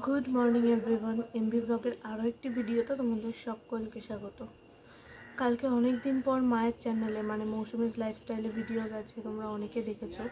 Good morning everyone, MB ব্লগের আরও একটি ভিডিওতে তোমাদের সকলকে স্বাগত। কালকে অনেক দিন পর মায়ের চ্যানেলে মানে মৌসুমিজ লাইফস্টাইলে ভিডিও গেছে, তোমরা অনেকে দেখেছো,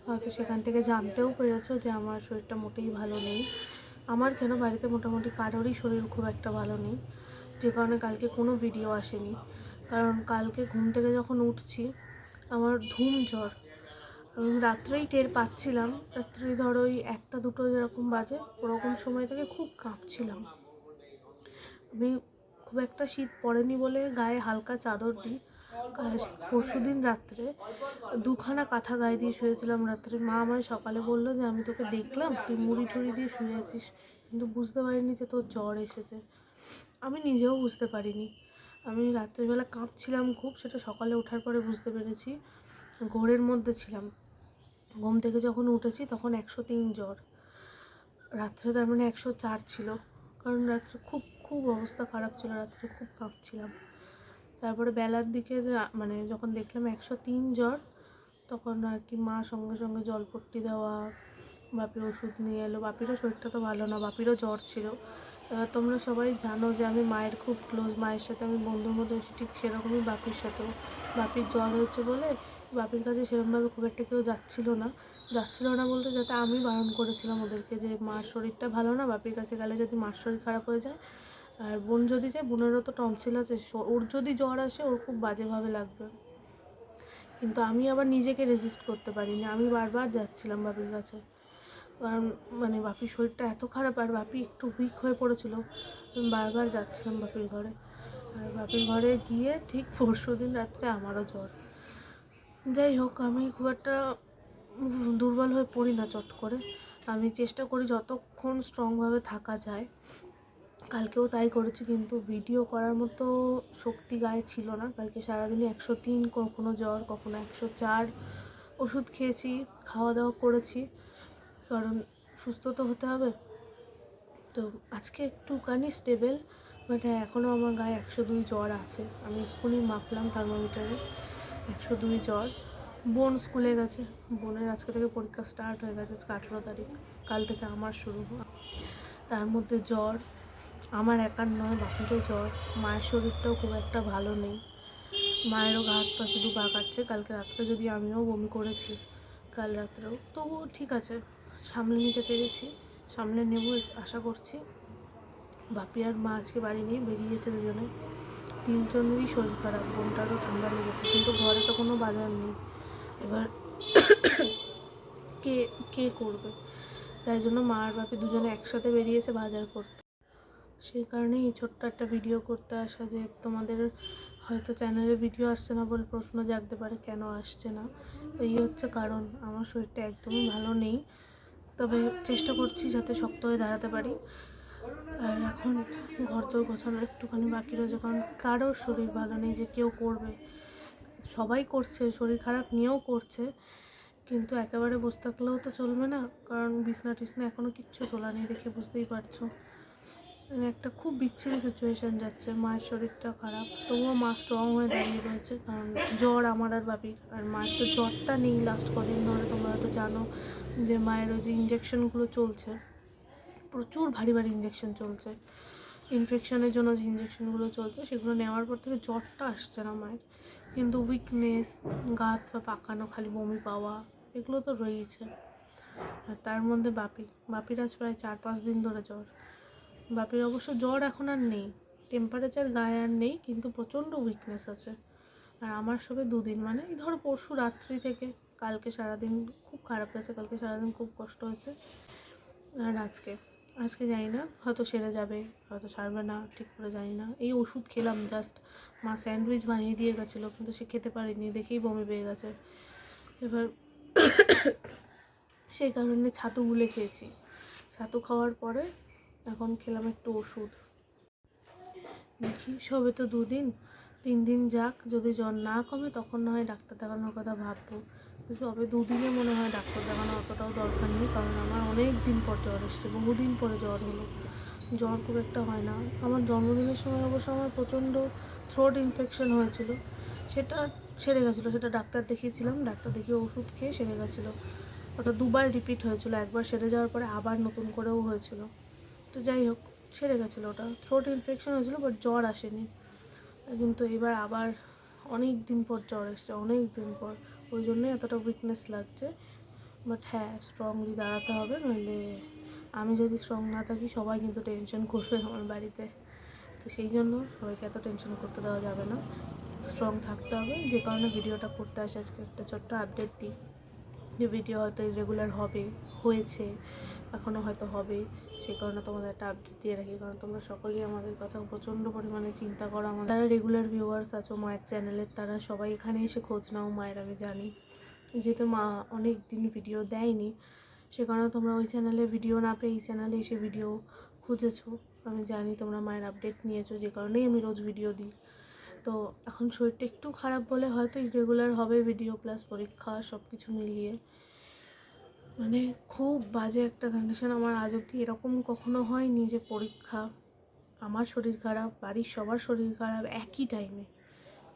হয়তো সেখান থেকে জানতেও পেরেছো যে আমার শরীরটা মোটেই ভালো নেই। আমার কেন, বাড়িতে মোটামুটি কারোরই শরীর খুব একটা ভালো নেই, যে কারণে কালকে কোনো ভিডিও আসেনি। কারণ কালকে ঘুম থেকে যখন উঠছি আমার ধুম জ্বর। আমি রাত্রেই টের পাচ্ছিলাম, রাত্রে ধরো ওই 1-2 যেরকম বাজে ওরকম সময় থেকে খুব কাঁপছিলাম। আমি খুব একটা শীত পড়েনি বলে গায়ে হালকা চাদর দিই। পরশুদিন রাত্রে 2খানা কাঁথা গায়ে দিয়ে শুয়েছিলাম রাত্রে। মা আমায় সকালে বললো যে আমি তোকে দেখলাম তুই মুড়ি টুড়ি দিয়ে শুয়ে আছিস, কিন্তু বুঝতে পারিনি যে তোর জ্বর এসেছে। আমি নিজেও বুঝতে পারিনি। আমি রাত্রিবেলা কাঁপছিলাম খুব, সেটা সকালে ওঠার পরে বুঝতে পেরেছি। ঘোরের মধ্যে ছিলাম, ঘুম থেকে যখন উঠেছি তখন 103 জ্বর। রাত্রে তার মানে 104 ছিল, কারণ রাত্রে খুব খুব অবস্থা খারাপ ছিল, রাত্রে খুব কাঁপছিলাম। তারপরে বেলার দিকে মানে যখন দেখলাম 103 জ্বর, তখন আর কি মা সঙ্গে সঙ্গে জলপট্টি দেওয়া, বাপি ওষুধ নিয়ে এলো। বাপিরও শরীরটা তো ভালো না, বাপিরও জ্বর ছিল। এবার তোমরা সবাই জানো যে আমি মায়ের খুব ক্লোজ, মায়ের সাথে আমি বন্ধুর মতো ঠিক সেরকমই বাপির সাথেও। বাপির জ্বর হয়েছে বলে বাপির কাছে সেরকমভাবে খুব একটা কেউ যাচ্ছিল না বলতে, যাতে আমি বারণ করেছিলাম ওদেরকে যে মার শরীরটা ভালো না, বাপির কাছে গেলে যদি মার শরীর খারাপ হয়ে যায়, আর বোন যদি যায়, বোনেরও তো টনসিল আছে, ওর যদি জ্বর আসে ওর খুব বাজেভাবে লাগবে। কিন্তু আমি আবার নিজেকে রেজিস্ট করতে পারিনি, আমি বারবার যাচ্ছিলাম বাপির কাছে। কারণ মানে বাপির শরীরটা এত খারাপ, আর বাপি একটু উইক হয়ে পড়েছিল। আমি বারবার যাচ্ছিলাম বাপির ঘরে, আর বাপির ঘরে গিয়ে ঠিক পরশুদিন রাত্রে আমারও জ্বর। যাই হোক, আমি খুব একটা দুর্বল হয়ে পড়ি না চট করে, আমি চেষ্টা করি যতক্ষণ স্ট্রংভাবে থাকা যায়। কালকেও তাই করেছি, কিন্তু ভিডিও করার মতো শক্তি গায়ে ছিল না। কালকে সারাদিনই 103, কখনো জ্বর কখনো 104। ওষুধ খেয়েছি, খাওয়া দাওয়া করেছি, কারণ সুস্থ তো হতে হবে। তো আজকে একটুখানি স্টেবল, বাট হ্যাঁ এখনও আমার গায়ে 102 জ্বর আছে। আমি এক্ষুনি মাপলাম থার্মোমিটারে, 102 জ্বর। বোন স্কুলে গেছে, বোনের আজকে থেকে পরীক্ষা স্টার্ট হয়ে গেছে, আজকে 18 তারিখ, কাল থেকে আমার শুরু। তার মধ্যে জ্বর আমার একার নয়, বাকিরও জ্বর। মায়ের শরীরটাও খুব একটা ভালো নেই, মায়েরও গা হাত পা শুধু পা কাটছে। কালকে রাত্রে যদি আমিও বমি করেছি, কাল রাত্রেও, তবুও ঠিক আছে, সামলে নিতে পেরেছি, সামলে নেব আশা করছি। বাপি আর মা আজকে বাড়ি নেই, বেরিয়েছে দুজনে। 3জনেরই শরীর খারাপ, বোনটারও ঠান্ডা লেগেছে, কিন্তু ঘরে তো কোনো বাজার নেই। এবার কে কে করবে, তাই জন্য মা আর বাপি দুজনে একসাথে বেরিয়েছে বাজার করতে। সেই কারণেই এই ছোট্ট একটা ভিডিও করতে আসা, যে তোমাদের হয়তো চ্যানেলে ভিডিও আসছে না বলে প্রশ্ন জাগতে পারে কেন আসছে না। এই হচ্ছে কারণ, আমার শরীরটা একদমই ভালো নেই, তবে চেষ্টা করছি যাতে শক্ত হয়ে দাঁড়াতে পারি। আর এখন ঘর তোর গোছানোর একটুখানি বাকি রয়েছে, কারণ কারোর শরীর ভালো নেই যে কেউ করবে। সবাই করছে, শরীর খারাপ নিয়েও করছে, কিন্তু একেবারে বসে থাকলেও তো চলবে না, কারণ বিছনা টিছনা এখনও কিচ্ছু তোলা নেই, দেখে বুঝতেই পারছো। একটা খুব বিচ্ছিরি সিচুয়েশান যাচ্ছে। মায়ের শরীরটা খারাপ, তবুও মা স্ট্রং হয়ে দাঁড়িয়ে রয়েছে, কারণ জ্বর আমার আর বাপির। আর মায়ের তো জ্বরটা নেই লাস্ট কদিন ধরে, তোমরা হয়তো জানো যে মায়ের ওই যে ইঞ্জেকশনগুলো চলছে, প্রচুর ভারী ভারী ইঞ্জেকশন চলছে, ইনফেকশনের জন্য যে ইঞ্জেকশনগুলো চলছে সেগুলো নেওয়ার পর থেকে জ্বরটা আসছে না মায়ের, কিন্তু উইকনেস, গা হাত পা পাকানো, খালি বমি পাওয়া, এগুলো তো রয়েইছে। আর তার মধ্যে বাপির আজ প্রায় 4-5 দিন ধরে জ্বর। বাপির অবশ্য জ্বর এখন আর নেই, টেম্পারেচার গায়ে আর নেই, কিন্তু প্রচণ্ড উইকনেস আছে। আর আমার সবে 2 দিন, মানে এই ধরো পরশু রাত্রি থেকে কালকে সারাদিন খুব খারাপ গেছে, কালকে সারাদিন খুব কষ্ট হয়েছে। আর আজকে জানি না, হয়তো সেরে যাবে, হয়তো সারবে না, ঠিক করে জানি না। এই ওষুধ খেলাম জাস্ট, মা স্যান্ডউইচ বানিয়ে দিয়ে গেছিলো, কিন্তু সে খেতে পারিনি, দেখেই বমি পেয়ে গেছে। এবার সেই কারণে ছাতু গুলে খেয়েছি, ছাতু খাওয়ার পরে এখন খেলাম একটু ওষুধ। দেখি সবে তো 2 দিন, 3 দিন যাক, যদি জ্বর না কমে তখন না হয় ডাক্তার দেখানোর কথা ভাববো। সবে 2 দিনে মনে হয় ডাক্তার দেখানো অতটাও দরকার নেই, কারণ আমার অনেক দিন পর জ্বর এসছে, বহুদিন পরে জ্বর হলো। জ্বর খুব একটা হয় না। আমার জন্মদিনের সময় অবশ্য আমার প্রচণ্ড থ্রোট ইনফেকশন হয়েছিল, সেটা সেরে গেছিলো, সেটা ডাক্তার দেখিয়েছিলাম, ডাক্তার দেখিয়ে ওষুধ খেয়ে সেরে গেছিলো। ওটা 2বার রিপিট হয়েছিল, একবার সেরে যাওয়ার পরে আবার নতুন করেও হয়েছিল। তো যাই হোক, ছেড়ে গেছিলো, ওটা থ্রোট ইনফেকশন হয়েছিলো, বাট জ্বর আসেনি। কিন্তু এবার আবার অনেক দিন পর জ্বর এসছে, অনেক দিন পর, ওই জন্যই এতটা উইকনেস লাগছে। বাট হ্যাঁ, স্ট্রংলি দাঁড়াতে হবে, নইলে আমি যদি স্ট্রং না থাকি সবাই কিন্তু টেনশন করবে আমার বাড়িতে। তো সেই জন্য সবাইকে এত টেনশন করতে দেওয়া যাবে না, স্ট্রং থাকতে হবে। যে কারণে ভিডিওটা করতে আসে আজকে, একটা ছোট্ট আপডেট দিই যে ভিডিও হয়তো ইরেগুলার হবে, হয়েছে, এখনও হয়তো হবে, সেই কারণে তোমাদের একটা আপডেট দিয়ে রাখি। কারণ তোমরা সকলেই আমাদের কথা প্রচণ্ড পরিমাণে চিন্তা করো, আমাদের যারা রেগুলার ভিউয়ার্স আছো মায়ের চ্যানেলের, তারা সবাই এখানে এসে খোঁজ নাও মায়ের, আমি জানি। যেহেতু মা অনেক দিন ভিডিও দেয়নি, সে কারণে তোমরা ওই চ্যানেলে ভিডিও না পেয়ে এই চ্যানেলে এসে ভিডিও খুঁজেছো। আমি জানি তোমরা মায়ের আপডেট নিয়েছো, যে কারণেই আমি রোজ ভিডিও দিই। তো এখন শরীরটা একটু খারাপ বলে হয়তো ইরেগুলার হবে ভিডিও, প্লাস পরীক্ষা সব কিছু মিলিয়ে মানে খুব বাজে একটা কন্ডিশন। আমার আজ অবধি এরকম কখনো হয়নি যে পরীক্ষা, আমার শরীর খারাপ, বাড়ির সবার শরীর খারাপ একই টাইমে।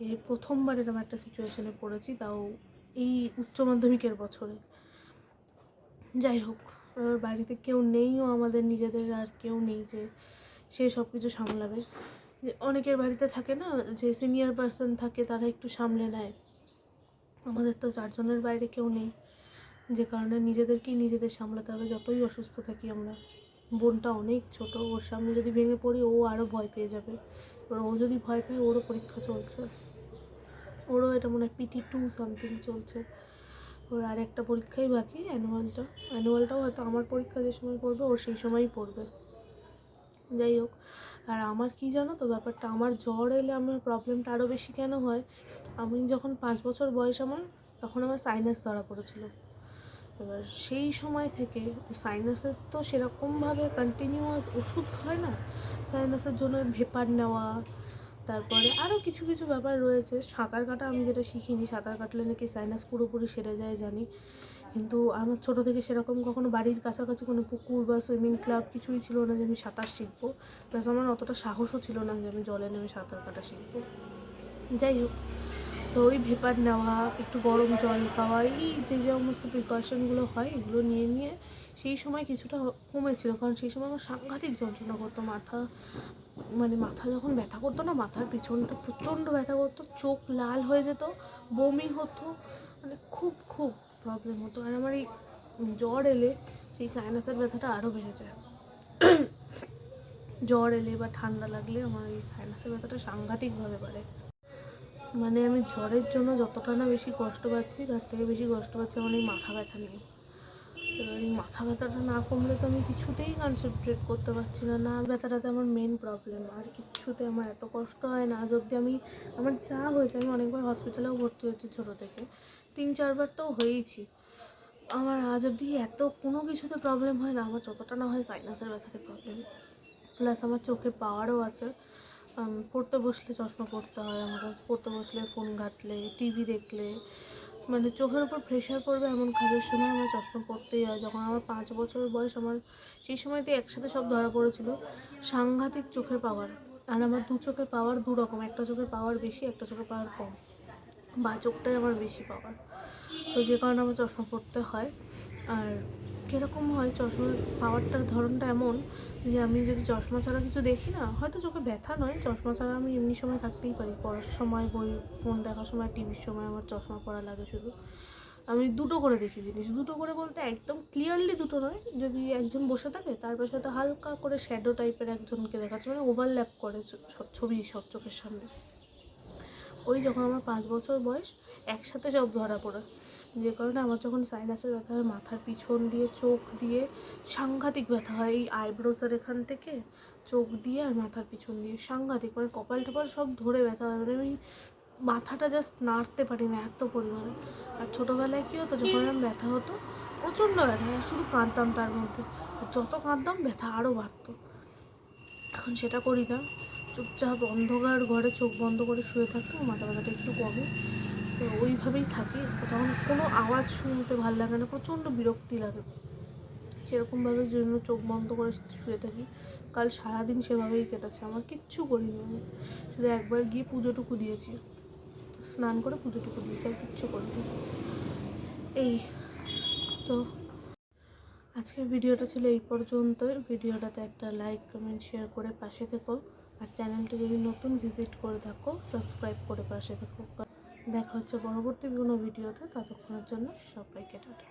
এই প্রথমবার এরকম একটা সিচুয়েশনে পড়েছি, তাও এই উচ্চ মাধ্যমিকের বছরে। যাই হোক, বাড়িতে কেউ নেইও, আমাদের নিজেদের আর কেউ নেই যে সে সব কিছু সামলাবে। যে অনেকের বাড়িতে থাকে না, যে সিনিয়র পার্সন থাকে, তারা একটু সামলে নেয়। আমাদের তো 4 জনের বাইরে কেউ নেই, যে কারণে নিজেদেরকেই নিজেদের সামলাতে হবে, যতই অসুস্থ থাকি আমরা। বোনটা অনেক ছোট, ওর সামনে যদি ভেঙে পড়ি ও আরও ভয় পেয়ে যাবে। এবার ও যদি ভয় পায়, ওরও পরীক্ষা চলছে, ওরও এটা মনে হয় PT2 সামথিং চলছে, ওর আর একটা পরীক্ষাই বাকি, অ্যানুয়ালটাও হয়তো আমার পরীক্ষা যে সময় পড়বে ওর সেই সময়ই পড়বে। যাই হোক, আর আমার কি জানো তো ব্যাপারটা, আমার জ্বর এলে আমার প্রবলেমটা আরও বেশি কেন হয়, আমি যখন 5 বছর বয়স আমার, তখন আমার সাইনাস ধরা পড়েছিল। এবার সেই সময় থেকে সাইনাসের তো সেরকমভাবে কন্টিনিউয়াস ওষুধ হয় না, সাইনাসের জন্য ভেপার নেওয়া, তারপরে আরও কিছু কিছু ব্যাপার রয়েছে। সাঁতার কাটা আমি যেটা শিখিনি, সাঁতার কাটলে নাকি সাইনাস পুরোপুরি সেরে যায় জানি, কিন্তু আমার ছোটো থেকে সেরকম কখনো বাড়ির কাছাকাছি কোনো পুকুর বা সুইমিং ক্লাব কিছুই ছিল না যে আমি সাঁতার শিখবো, প্লাস আমার অতটা সাহসও ছিল না যে আমি জলে নেমে সাঁতার কাটা শিখবো। যাই হোক, তো ওই ভেপার নেওয়া, একটু গরম জল খাওয়া, এই যে সমস্ত প্রিকশনগুলো হয়, এগুলো নিয়ে নিয়ে সেই সময় কিছুটা কমেছিল। কারণ সেই সময় আমার সাংঘাতিক যন্ত্রণা করতো, মাথা যখন ব্যথা করতো না, মাথার পিছনটা প্রচণ্ড ব্যথা করতো, চোখ লাল হয়ে যেত, বমি হতো, মানে খুব খুব প্রবলেম হতো। আর আমার এই জ্বর এলে সেই সাইনাসের ব্যথাটা আরও বেড়ে যায়। জ্বর এলে বা ঠান্ডা লাগলে আমার এই সাইনাসের ব্যথাটা সাংঘাতিকভাবে বাড়ে। মানে আমি জ্বরের জন্য যতটা না বেশি কষ্ট পাচ্ছি, তার থেকে বেশি কষ্ট পাচ্ছি আমার এই মাথা ব্যথা নিয়ে। এবার এই মাথা ব্যথাটা না কমলে তো আমি কিছুতেই কনসেন্ট্রেট করতে পারছি না, ব্যথাটাতে আমার মেন প্রবলেম। আর কিচ্ছুতে আমার এত কষ্ট হয় না আজ অবধি। আমার যা হয়েছে, আমি অনেকবার হসপিটালেও ভর্তি হয়েছি ছোটো থেকে, 3-4 বার তো হয়েইছি। আমার আজ অবধি এত কোনো কিছুতে প্রবলেম হয় না আমার, যতটা না হয় সাইনাসের ব্যথাতে প্রবলেম। প্লাস আমার চোখে পাওয়ারও আছে, পড়তে বসলে চশমা পরতে হয় আমাকে, পড়তে বসলে ফোন ঘাঁটলে, টিভি দেখলে, মানে চোখের উপর প্রেশার পড়বে এমন কাজের সময় আমার চশমা পরতেই হয়। যখন আমার 5 বছর বয়স, আমার সেই সময়তে একসাথে সব ধরা পড়েছিল, সাংঘাতিক চোখের পাওয়ার। আর আমার 2 চোখের পাওয়ার 2 রকম, একটা চোখের পাওয়ার বেশি, একটা চোখের পাওয়ার কম, বা চোখটাই আমার বেশি পাওয়ার। তো যে কারণে আমার চশমা পরতে হয়। আর কীরকম হয়, চশমার পাওয়ারটার ধরনটা এমন যে আমি যদি চশমা ছাড়া কিছু দেখি না, হয়তো চোখে ব্যথা নয়, চশমা ছাড়া আমি এমনি সময় থাকতেই পারি, পড়ার সময়, বই ফোন দেখার সময়, টিভির সময় আমার চশমা পরা লাগে শুধু। আমি দুটো করে দেখি জিনিস, দুটো করে বলতে একদম ক্লিয়ারলি দুটো নয়, যদি একজন বসে থাকে তার পাশে তো হালকা করে শ্যাডো টাইপের একজনকে দেখাচ্ছে, মানে ওভারল্যাপ করে সব ছবি সব চোখের সামনে। ওই যখন আমার 5 বছর বয়স, একসাথে সব ধরা পড়ে, যে কারণে আমার যখন সাইনাসের ব্যথা হয়, মাথার পিছন দিয়ে, চোখ দিয়ে সাংঘাতিক ব্যথা হয়, এই আইব্রোসের এখান থেকে চোখ দিয়ে আর মাথার পিছন দিয়ে সাংঘাতিক, মানে কপাল টপাল সব ধরে ব্যথা হয়, মানে আমি মাথাটা জাস্ট নাড়তে পারি না এত পরিমাণে। আর ছোটোবেলায় কী হতো, যখন আমার ব্যথা হতো, প্রচণ্ড ব্যথা, শুধু কাঁদতাম তার মধ্যে, আর যত কাঁদতাম ব্যথা আরও বাড়তো। এখন সেটা করি না, চুপচাপ অন্ধকার ঘরে চোখ বন্ধ করে শুয়ে থাকি, মাথা ব্যথাটা একটু কমে, তো ওইভাবেই থাকি। তখন কোনো আওয়াজ শুনতে ভালো লাগে না, প্রচণ্ড বিরক্তি লাগে, সেরকমভাবে জন্য চোখ বন্ধ করে শুয়ে থাকি। কাল সারাদিন সেভাবেই কেটেছে আমার, কিচ্ছু করিনি আমি, শুধু একবার গিয়ে পুজোটুকু দিয়েছি, স্নান করে পুজোটুকু দিয়েছি, আর কিচ্ছু করিনি। এই তো আজকের ভিডিওটা ছিল এই পর্যন্তই। ভিডিওটাতে একটা লাইক কমেন্ট শেয়ার করে পাশে থেকো, আর চ্যানেলটি যদি নতুন ভিজিট করে থাকো সাবস্ক্রাইব করে পাশে থেকো। দেখা হচ্ছে পরবর্তী কোনো ভিডিওতে, ততক্ষণের জন্য সবাইকে টাটা।